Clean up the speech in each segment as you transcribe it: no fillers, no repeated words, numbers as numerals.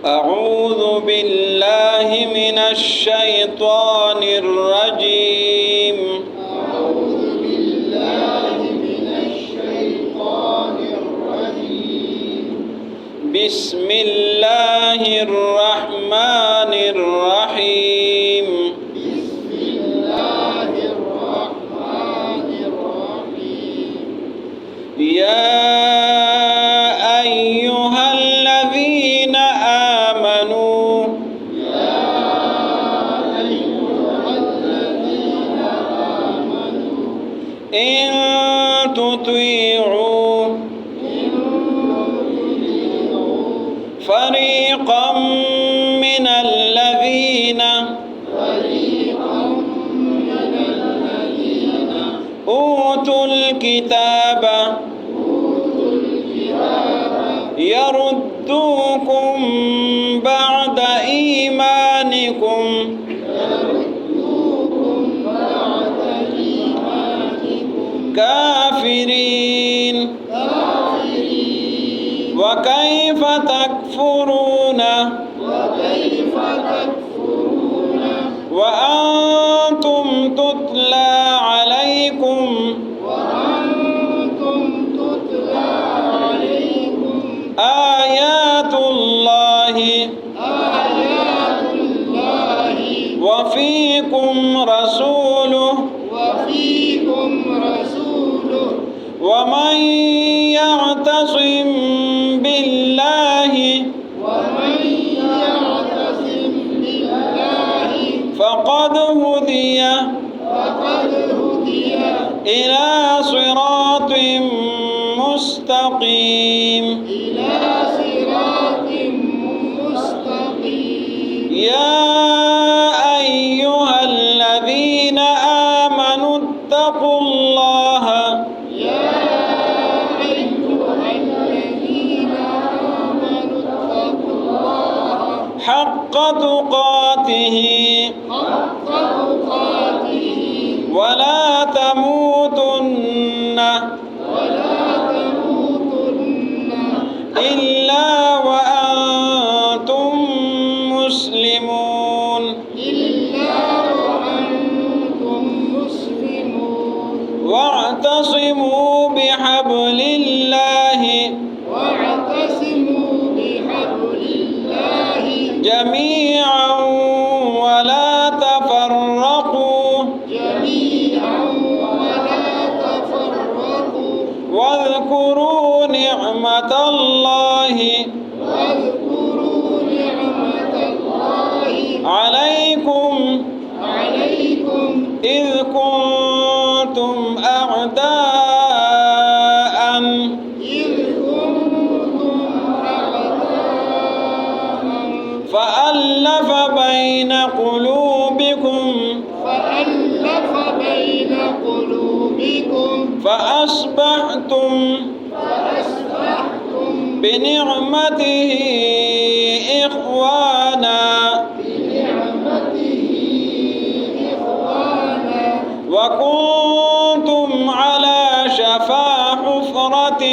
أعوذ بالله من الشيطان الرجيم. أعوذ بالله من الشيطان الرجيم. بسم الله الرحمن الرحيم. بسم الله الرحمن الرحيم. يا أيها الذين آمنوا يا أيها الذين آمنوا إن تطيعوا فريقا من الذين أوتوا الكتاب يردوكم بعد إيمانكم كافرين. وكيف تكفرون وأنتم تتلى عليكم آيات الله وفيكم رسوله ومن يعتصم بالله فقد هدي إلى صراط مستقيم. يا أيها الذين آمنوا اتقوا الله حق تقاته ولا تموتن إلا وأنتم مسلمون. واعتصموا بحبل الله جميعا ولا تفرقوا واذكروا نعمة الله عليكم إذ كنتم أعداء فألف بين قلوبكم فأصبحتم بنعمته إخوانا وكنتم على شفا حفرة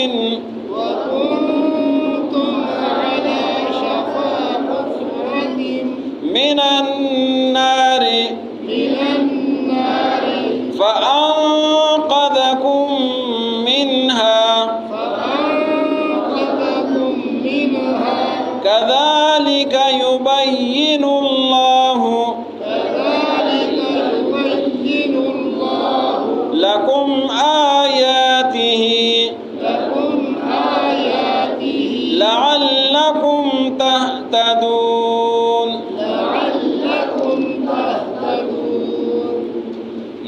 من النار فأنقذكم منها كذلك يبين الله لكم آياته لعلكم تهتدون.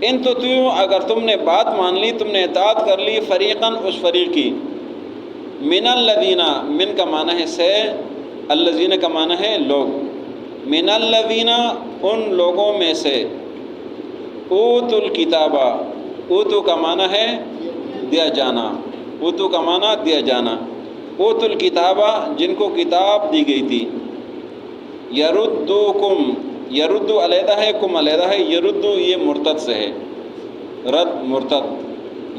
ان تطیعوا اگر تم نے بات مان لی، تم نے اطاعت کر لی، فریقاً اس فریق کی، من الذین، من کا معنی ہے سے، الذین کا معنی ہے لوگ، من الذین ان لوگوں میں سے، اوتوا الکتاب، اوتو کا معنی ہے دیا جانا، اوتو کا معنی دیا جانا، اوتوا الکتاب جن کو کتاب دی گئی تھی، یردوکم، یرد علیحدہ ہے، کم علیحدہ ہے، یرد یہ مرتد سے ہے، رد مرتد،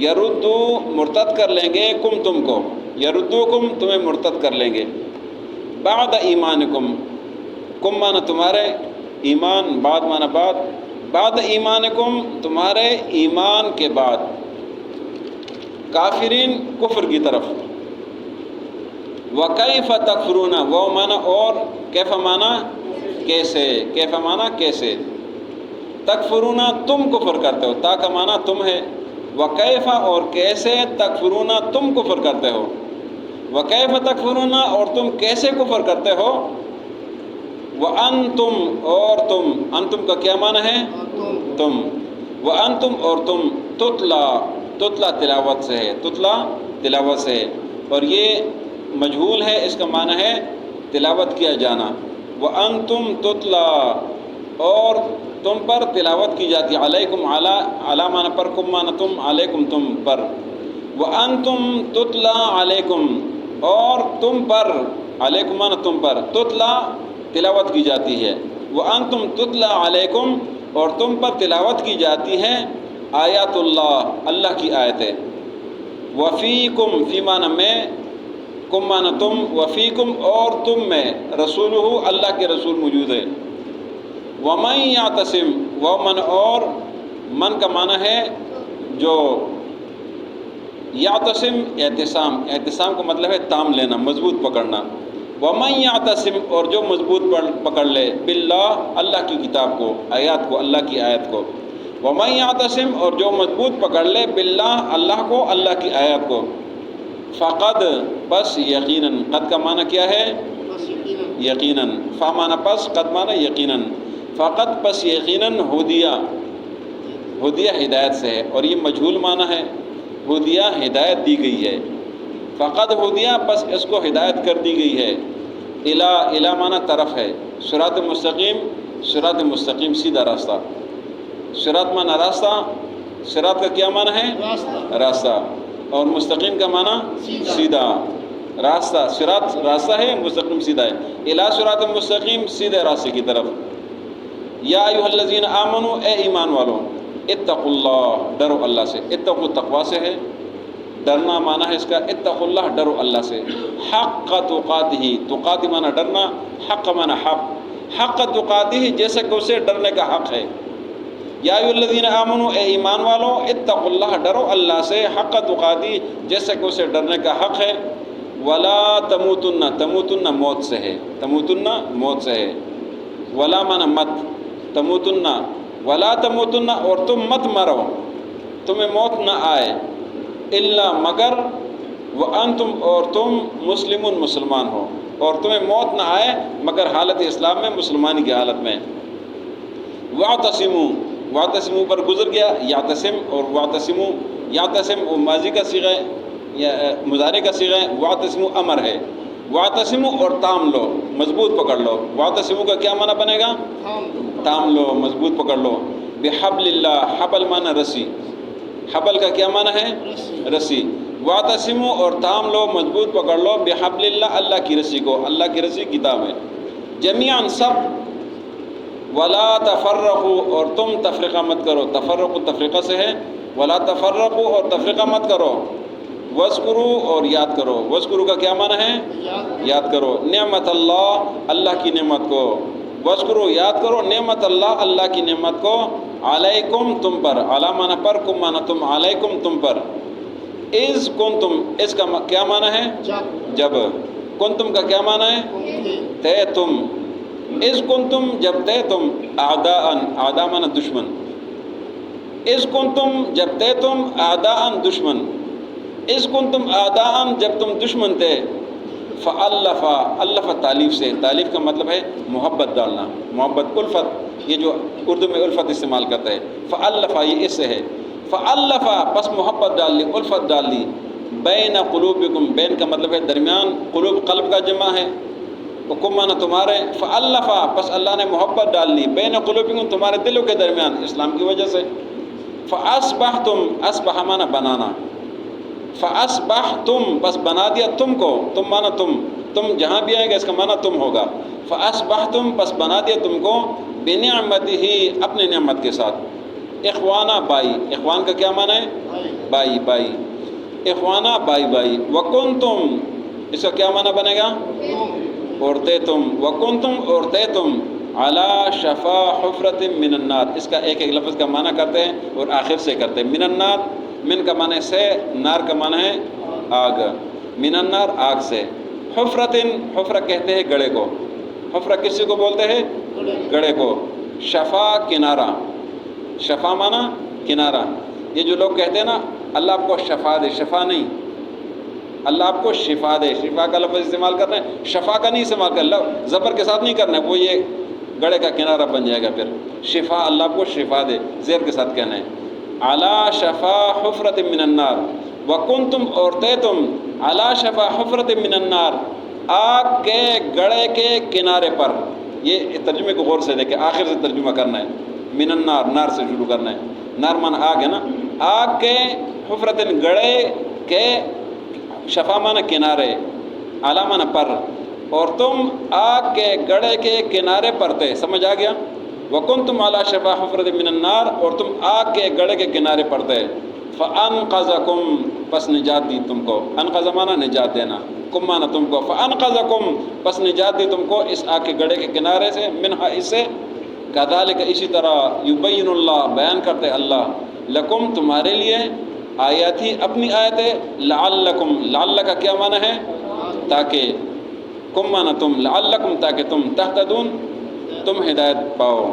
یرد مرتد کر لیں گے، کم تم کو، یردوکم تمہیں مرتد کر لیں گے، بعد ایمانکم، کم معنی تمہارے، ایمان بعد معنی بعد ایمانکم تمہارے ایمان کے بعد، کافرین کفر کی طرف، وَكَيْفَ تَكْفُرُونَ وہ معنی اور، کیف معنی کیسے، کیف معنی کیسے، تکفرون تم کفر کرتے ہو، تا کا معنی تم ہے، وکیف اور کیسے، تکفرون تم کفر کرتے ہو، وکیف تکفرون اور تم کیسے کفر کرتے ہو، وانتم اور تم، انتم کا کیا معنی ہے تم، وانتم اور تم، تتلا، تتلا تلاوت سے ہے، تتلا تلاوت سے ہے، اور یہ مجہول ہے، اس کا معنی ہے تلاوت کیا جانا، وانتم تتلا اور تم پر تلاوت کی جاتی، علیکم علی معنی پر، کم معنی تم، علیکم تم پر، وانتم تتلا علیکم اور تم پر، علیکم معنی تم پر، تتلا تلاوت کی جاتی ہے، وانتم تتلا علیکم اور تم پر تلاوت کی جاتی ہے، آیات اللہ، اللہ کی آیتیں، وفیکم فی معنی میں، کم معنی تم، وفیکم اور تم میں، رسولہ اللہ کے رسول موجود ہے، ومن یعتصم ومن اور، من کا معنی ہے جو، یعتصم اعتصام، اعتصام کا مطلب ہے تام لینا، مضبوط پکڑنا، ومن یعتصم اور جو مضبوط پکڑ لے، باللہ اللہ کی کتاب کو، آیات کو، اللہ کی آیت کو، ومن یعتصم اور جو مضبوط پکڑ لے، باللہ اللہ کو، اللہ کی آیت کو، فقد پس یقیناً، قد کا معنی کیا ہے یقیناً، فا معنی پس، قد معنی یقیناً، فقط پس یقیناً، ہدیہ، ہدیہ ہدایت سے ہے، اور یہ مجہول معنی ہے، ہدیہ ہدایت دی گئی ہے، فقط ہدیہ پس اس کو ہدایت کر دی گئی ہے، الا معنی طرف ہے، صراط مستقیم، صراط مستقیم سیدھا راستہ، صراط معنی راستہ، صراط کا کیا معنی ہے راستہ، اور مستقیم کا معنی سیدھا راستہ، صراط راستہ ہے، مستقیم سیدھا ہے، الا صراط مستقیم سیدھے راستے کی طرف، یا ایھا الذین آمنو اے ایمان والو، اتقوا اللہ ڈرو اللہ سے، اتقوا تقوی سے ہے، ڈرنا معنی ہے اس کا، اتقوا اللہ ڈرو اللہ سے، حق تقاتہ، تقاتی معنی ڈرنا، حق معنی حق، حق تقاتہ جیسے کہ اسے ڈرنے کا حق ہے، یا ایھا الذین آمنو اے ایمان والو، اتقوا اللہ ڈرو اللہ سے، حق تقاتہ جیسے کہ اسے ڈرنے کا حق ہے، ولا تموتن، تموتن موت سے ہے، تموتن موت سے ہے، ولا معنی مت، تموتن ولا تموتن اور تم مت مرو، تمہیں موت نہ آئے، الا مگر، وانتم اور تم مسلمون مسلمان ہو، اور تمہیں موت نہ آئے مگر حالت اسلام میں، مسلمانی کی حالت میں، واعتصموا، واعتصموا پر گزر گیا، یعتصم اور واعتصموا، یعتصم وہ ماضی کا صیغہ ہے یا مضارع کا صیغہ ہے، واعتصموا امر ہے، واعتصموا اور تام لو، مضبوط پکڑ لو، واعتصموا کا کیا معنی بنے گا تام لو، مضبوط پکڑ لو، بحبل اللہ، حبل معنی رسی، حبل کا کیا معنی ہے رسی، واعتصموا اور تام لو، مضبوط پکڑ لو، بحبل اللہ اللہ کی رسی کو، اللہ کی رسی کتاب ہے، جمیعاً سب، ولا تفرقوا اور تم تفرقہ مت کرو، تفرق تفریقہ سے ہے، ولا تفرقوا اور تفریقہ مت کرو، واذکروا اور یاد کرو، واذکروا کا کیا معنی ہے یاد کرو، نعمت اللہ اللہ کی نعمت کو، واذکروا یاد کرو، نعمت اللہ اللہ کی نعمت کو، علیکم تم پر، علی معنی پر، کم معنی تم، علیکم تم پر، اذ کنتم، اس کا کیا معنی ہے جب، کنتم کا کیا معنی ہے تھے تم، اذ کنتم جب تھے تم، اعداء، اعداء معنی دشمن، اذ کنتم جب تھے تم، اعداء دشمن، اذ کنتم اعداء جب تم دشمن تھے، فَأَلَّفَ الف تالیف سے، تالیف کا مطلب ہے محبت ڈالنا، محبت، الفت، یہ جو اردو میں الفت استعمال کرتے ہیں، فَأَلَّفَ یہ اس سے ہے، فَأَلَّفَ پس محبت ڈال لی، الفت ڈال لی، بین قلوبکم، بین کا مطلب ہے درمیان، قلوب قلب کا جمع ہے، حکم مانا تمہارے، فَأَلَّفَ پس اللہ نے محبت ڈال لی، بین قلوبکم تمہارے دلوں کے درمیان، اسلام کی وجہ سے، فَأَصْبَحْتُمْ اصبح مانا بنانا، فَأَصْبَحْتُمْ پس بنا دیا تم کو، تم مانا تم جہاں بھی آئے گا اس کا مانا تم ہوگا، فَأَصْبَحْتُمْ پس بنا دیا تم کو، بِنِعْمَتِهِ اپنے نعمت کے ساتھ، اخوانہ بائی، اخوان کا کیا معنی ہے؟ بائی، بائی، اخوانہ بائی بائی، وَكُنْتُمْ اس کا کیا معنی بنے گا؟ عورتیں تم، وَكُنْتُمْ عورتیں تم، عَلَى شَفَا حُفْرَةٍ مِّنَ النَّارِ، اس کا ایک ایک لفظ کا معنی کرتے ہیں اور آخر سے کرتے ہیں، مِّنَ النَّارِ، من کا معنی سے، نار کا معنی ہے آگ، مِّنَ النَّارِ آگ سے، حفرتن حفرہ کہتے ہیں گڑھے کو، حفرہ کسی کو بولتے ہیں؟ گڑھے کو، شفا کنارہ، شفا معنی کنارہ، یہ جو لوگ کہتے ہیں نا اللہ آپ کو شفا دے، شفا نہیں، اللہ آپ کو شفا دے، شفا کا لفظ استعمال کرنا ہے، شفا کا نہیں استعمال کرنا، زبر کے ساتھ نہیں کرنا ہے، وہ یہ گڑھے کا کنارہ بن جائے گا، پھر شفا، اللہ آپ کو شفا دے، زیر کے ساتھ کہنا ہے، علی شفا حفرۃ من النار، وکنتم عورتیں تم، علی شفا حفرۃ من النار، آگ کے گڑھے کے کنارے پر، یہ ترجمے کو غور سے دیکھیں، آخر سے ترجمہ کرنا ہے، من النار، نار سے شروع کرنا ہے، نار مانا آگ ہے نا، آگ کے حفرۃ گڑھے کے، شفا مانا کنارے، اعلیٰ مانا پر، اور تم آگ کے گڑھے کے کنارے پر تھے، سمجھ آ گیا؟ وَكُنْتُمْ عَلَى شَفَا حُفْرَةٍ مِّنَ النَّارِ، اور تم آگ کے گڑھے کے کنارے پر تھے، فَأَنْقَذَكُمْ پس نجات دی تم کو، انقذ مانا نجات دینا، کم مانا تم کو، فَأَنْقَذَكُمْ پس نجات دی تم کو اس آگ کے گڑھے کے کنارے سے، منہا اس سے، كَذَلِكَ اسی طرح يُبَيِّنُ اللہ بیان کرتے اللہ، لکم تمہارے لیے، آیات ہی اپنی آیتیں، لعلکم، لعل کا کیا معنی ہے؟ تاکہ، کم مانا تم، لعلکم تاکہ تم، تہتدون تم ہدایت پاؤ،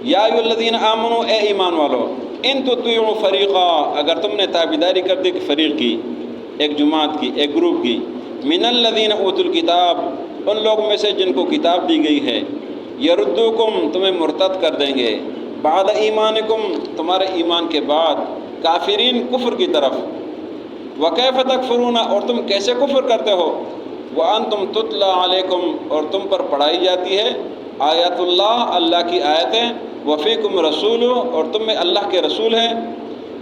یا ایھا الذین آمنوا اے ایمان والو، ان تطیعوا فریقا اگر تم نے تابعداری کر دی کہ فریق کی، ایک جماعت کی، ایک گروپ کی، من الذین اوتوا الکتاب ان لوگوں میں سے جن کو کتاب دی گئی ہے، یردوکم تمہیں مرتد کر دیں گے، بعد ایمانکم تمہارے ایمان کے بعد، کافرین کفر کی طرف، وکیف تکفرون اور تم کیسے کفر کرتے ہو، وانتم تتلی علیکم اور تم پر پڑھائی جاتی ہے، آیات اللہ اللہ کی آیتیں، وفیکم رسول اور تم میں اللہ کے رسول ہیں،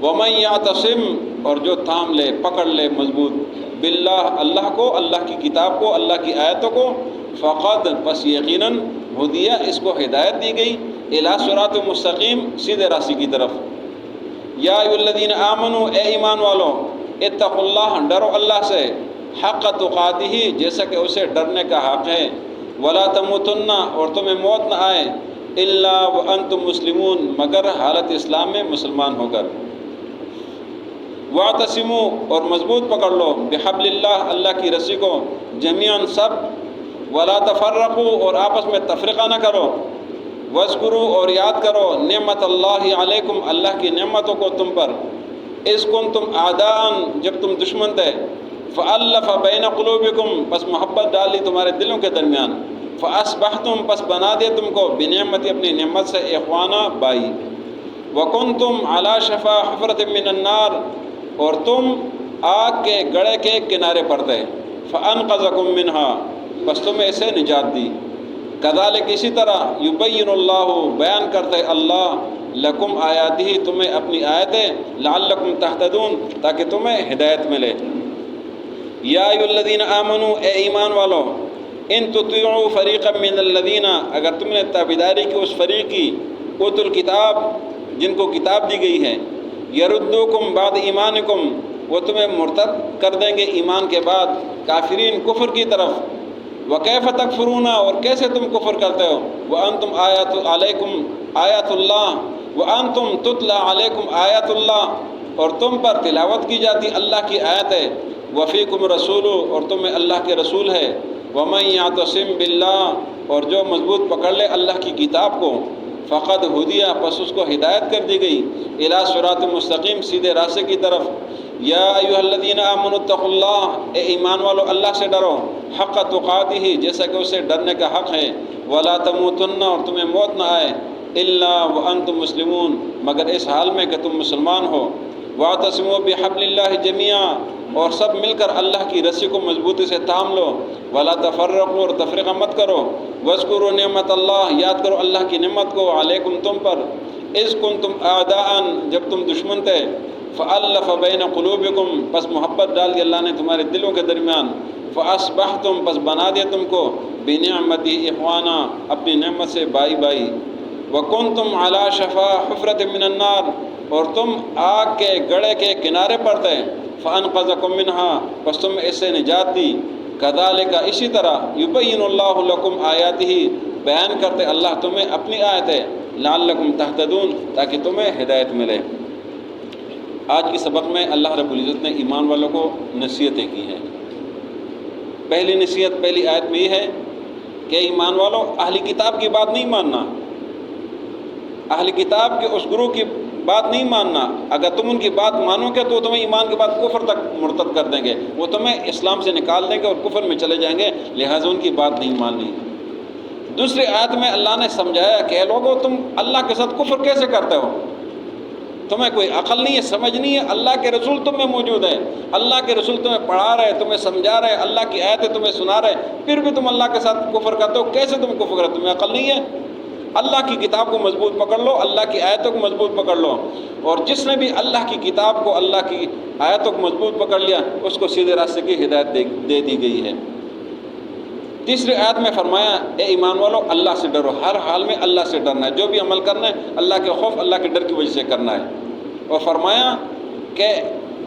ومن یعتصم اور جو تھام لے پکڑ لے مضبوط، باللہ اللہ کو، اللہ کی کتاب کو، اللہ کی آیتوں کو، فقد پس یقیناً ہدیہ اس کو ہدایت دی گئی، الی صراط مستقیم سیدھے راستے کی طرف، یا ایھا الذین آمنوا اے ایمان والو، اتقوا اللہ ڈرو اللہ سے، حق تقاتہ جیسا کہ اسے ڈرنے کا حق ہے، ولا تموتن اور تمہیں موت نہ آئے، الا وانتم مسلمون مگر حالت اسلام میں مسلمان ہو کر، واعتصموا اور مضبوط پکڑ لو، بحبل اللہ اللہ کی رسی کو، جمیعاً سب، ولا تفرقوا اور آپس میں تفرقہ نہ کرو، واذکروا اور یاد کرو نعمت اللہ علیکم اللہ کی نعمتوں کو تم پر، اذ کنتم اعداء جب تم دشمن تھے، فالف بین قلوبکم پس محبت ڈالی تمہارے دلوں کے درمیان، فاصبحتم پس بنا دیا تم کو، بنعمت اپنی نعمت سے، اخوانا بائی، وکنتم علی شفا حفرۃ من النار اور تم آگ کے گڑھے کے کنارے پر تھے، فانقذکم منہا پس تمہیں اسے نجات دی، کذالک اسی طرح یبین اللہ بیان کرتے اللہ، لکم آیاتہ تمہیں اپنی آیتیں، لعلکم تہتدون تاکہ تمہیں ہدایت ملے، یا ایھا الذین آمنوا اے ایمان والو، ان تطیعوا فریقا من الذین اگر تم نے تابعداری کی اس فریق کی، اوتوا الکتاب جن کو کتاب دی گئی ہے، یردوکم بعد ایمانکم وہ تمہیں مرتد کر دیں گے ایمان کے بعد، کافرین کفر کی طرف، وکیف تکفرون اور کیسے تم کفر کرتے ہو، وانتم علیکم آیات اللہ، وانتم تتلی علیکم آیات اللہ اور تم پر تلاوت کی جاتی اللہ کی آیتیں، وفیکم رسول اور تمہیں اللہ کے رسول ہے، ومن یعتصم باللہ اور جو مضبوط پکڑ لے اللہ کی کتاب کو، فقد ہدیہ پس اس کو ہدایت کر دی گئی، الی صراط مستقیم سیدھے راستے کی طرف، یا ایھا الذین آمنوا اتقوا اللہ، اے ایمان والو اللہ سے ڈرو، حق تقاتہ، جیسا کہ اسے ڈرنے کا حق ہے، ولا تموتن، اور تمہیں موت نہ آئے، الا وانتم مسلمون، مگر اس حال میں کہ تم مسلمان ہو، واعتصموا بحبل اللہ جميعا، اور سب مل کر اللہ کی رسی کو مضبوطی سے تھام لو، ولا تفرقوا، اور تفرقہ مت کرو، واذکروا نعمت اللہ، یاد کرو اللہ کی نعمت کو، علیکم تم پر، اذ کنتم اعداء، جب تم دشمن تھے، فالف بین قلوبکم، پس محبت ڈال دی اللہ نے تمہارے دلوں کے درمیان، فاصبحتم، پس بنا دیا تم کو، بنعمتی اخوانا، اپنی نعمت سے بائی بائی، وکنتم علی شفا حفرۃ من النار، اور تم آگ کے گڑھے کے کنارے پر تھے، فانقذکم منہا، پس تم اس سے نجات دی، کذالک، اسی طرح، یبین اللہ لکم آیاتہ، بیان کرتے اللہ تمہیں اپنی آیتیں، لعلکم تہتدون، تاکہ تمہیں ہدایت ملے۔ آج کی سبق میں اللہ رب العزت نے ایمان والوں کو نصیحتیں کی ہیں۔ پہلی نصیحت پہلی آیت میں یہ ہے کہ ایمان والوں، اہل کتاب کی بات نہیں ماننا، اہل کتاب کے اس گروہ کی بات نہیں ماننا، اگر تم ان کی بات مانو گے تو وہ تمہیں ایمان کے بعد کفر تک مرتد کر دیں گے، وہ تمہیں اسلام سے نکال دیں گے اور کفر میں چلے جائیں گے، لہٰذا ان کی بات نہیں ماننی۔ دوسری آیت میں اللہ نے سمجھایا کہ اے لوگو، تم اللہ کے ساتھ کفر کیسے کرتے ہو؟ تمہیں کوئی عقل نہیں ہے، سمجھ نہیں ہے، اللہ کے رسول تم میں موجود ہے، اللہ کے رسول تمہیں پڑھا رہے، تمہیں سمجھا رہے، اللہ کی آیتیں تمہیں سنا رہے، پھر بھی تم اللہ کے ساتھ کفر کرتے ہو، کیسے تم کفر کرتے ہو؟ تمہیں عقل نہیں ہے؟ اللہ کی کتاب کو مضبوط پکڑ لو، اللہ کی آیتوں کو مضبوط پکڑ لو، اور جس نے بھی اللہ کی کتاب کو، اللہ کی آیتوں کو مضبوط پکڑ لیا، اس کو سیدھے راستے کی ہدایت دے دی گئی ہے۔ تیسری آیت میں فرمایا، اے ایمان والو، اللہ سے ڈرو، ہر حال میں اللہ سے ڈرنا ہے، جو بھی عمل کرنا ہے اللہ کے خوف، اللہ کے ڈر کی وجہ سے کرنا ہے، اور فرمایا کہ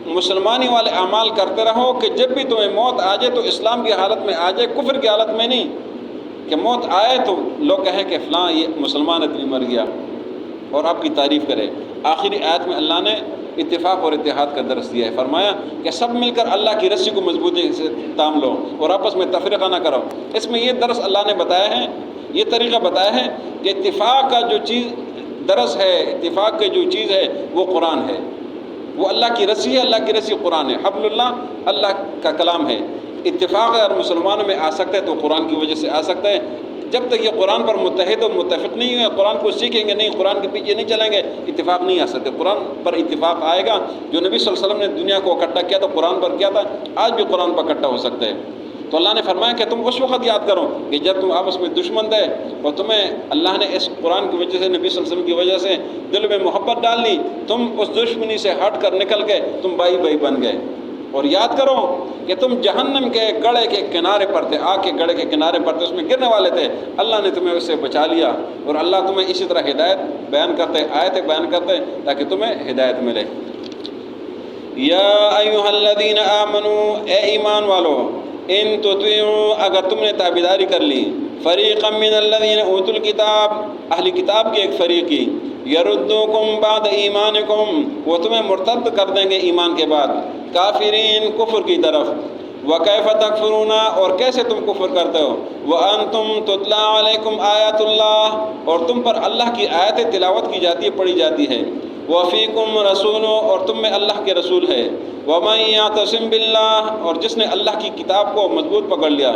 مسلمانی والے اعمال کرتے رہو کہ جب بھی تمہیں موت آ جائے تو اسلام کی حالت میں آ جائے، کفر کی حالت میں نہیں، کہ موت آئے تو لوگ کہیں کہ فلاں یہ مسلمان اتنی مر گیا اور آپ کی تعریف کرے۔ آخری آیت میں اللہ نے اتفاق اور اتحاد کا درس دیا ہے، فرمایا کہ سب مل کر اللہ کی رسی کو مضبوطی سے تام لو اور آپس میں تفرقہ نہ کرو۔ اس میں یہ درس اللہ نے بتایا ہے، یہ طریقہ بتایا ہے کہ اتفاق کا جو چیز درس ہے، اتفاق کی جو چیز ہے وہ قرآن ہے، وہ اللہ کی رسی ہے، اللہ کی رسی قرآن ہے، حبل اللہ اللہ کا کلام ہے۔ اتفاق اگر مسلمانوں میں آ سکتا ہے تو قرآن کی وجہ سے آ سکتا ہے، جب تک یہ قرآن پر متحد اور متفق نہیں ہوئے، قرآن کو سیکھیں گے نہیں، قرآن کے پیچھے نہیں چلیں گے، اتفاق نہیں آ سکتے۔ قرآن پر اتفاق آئے گا، جو نبی صلی اللہ علیہ وسلم نے دنیا کو اکٹھا کیا تو قرآن پر کیا تھا، آج بھی قرآن پر اکٹھا ہو سکتا ہے۔ تو اللہ نے فرمایا کہ تم اس وقت یاد کرو کہ جب تم آپس میں دشمن تھے اور تمہیں اللہ نے اس قرآن کی وجہ سے، نبی صلی اللہ علیہ وسلم کی وجہ سے دل میں محبت ڈال لی، تم اس دشمنی سے ہٹ کر نکل گئے، تم بھائی بھائی بن گئے۔ اور یاد کرو کہ تم جہنم کے گڑھے کے کنارے پر تھے، آگ کے گڑھے کے کنارے پر تھے، اس میں گرنے والے تھے، اللہ نے تمہیں اس سے بچا لیا، اور اللہ تمہیں اسی طرح ہدایت بیان کرتے، آیتیں بیان کرتے تاکہ تمہیں ہدایت ملے۔ یا ایھا الذین آمنوا، اے ایمان والو، ان تطیعوا، اگر تم نے تابعداری کر لی، فریقا من الذین اوتوا الکتاب، اہل کتاب کے ایک فریق کی، یردوکم بعد ایمانکم، وہ تمہیں مرتد کر دیں گے ایمان کے بعد، کافرین، کفر کی طرف، وکیف تکفرون، اور کیسے تم کفر کرتے ہو، وانتم تتلی علیکم آیات اللہ، اور تم پر اللہ کی آیتیں تلاوت کی جاتی ہے، پڑھی جاتی ہے، وفیکم رسول، اور تم میں اللہ کے رسول ہے، ومن یعتصم باللہ، اور جس نے اللہ کی کتاب کو مضبوط پکڑ لیا،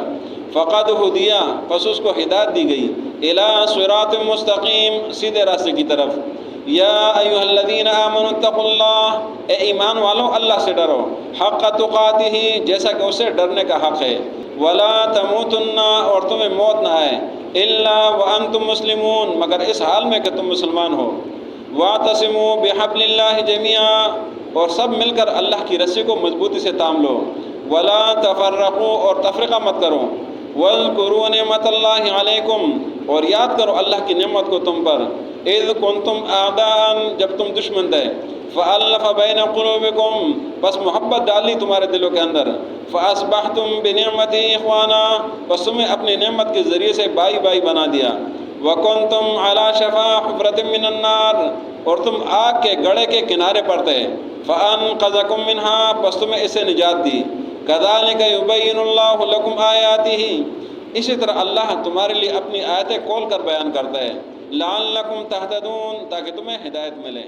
فقد ہدی، پس اس کو ہدایت دی گئی، الی صراط مستقیم، سیدھے راستے کی طرف۔ یا ایھا الذین آمنوا اتقوا اللہ، اے ایمان والو اللہ سے ڈرو، حق تقاتہ، جیسا کہ اسے ڈرنے کا حق ہے، ولا تموتن، اور تمہیں موت نہ آئے، الا وانتم مسلمون، مگر اس حال میں کہ تم مسلمان ہو، واعتصموا بحبل اللہ جميعا، اور سب مل کر اللہ کی رسی کو مضبوطی سے تام لو، ولا تفرقوا، اور تفرقہ مت کرو، واذکروا نعمت اللہ علیکم، اور یاد کرو اللہ کی نعمت کو تم پر، اذ کنتم اعداء، جب تم دشمن تھے، فالف بین قلوبکم، بس محبت ڈالی تمہارے دلوں کے اندر، فاصبحتم بنعمتی اخوانا، بس تمہیں اپنی نعمت کے ذریعے سے بائی بائی بنا دیا، وکنتم علی شفا حفرۃ من النار، اور تم آگ کے گڑھے کے کنارے پر تھے، فانقذکم منہا، بس تمہیں اسے نجات دی، کذالک یبین اللہ لکم آیاتہ، اسی طرح اللہ تمہارے لیے اپنی آیتیں کھول کر بیان کرتا ہے، لعلکم تہتدون، تاکہ تمہیں ہدایت ملے۔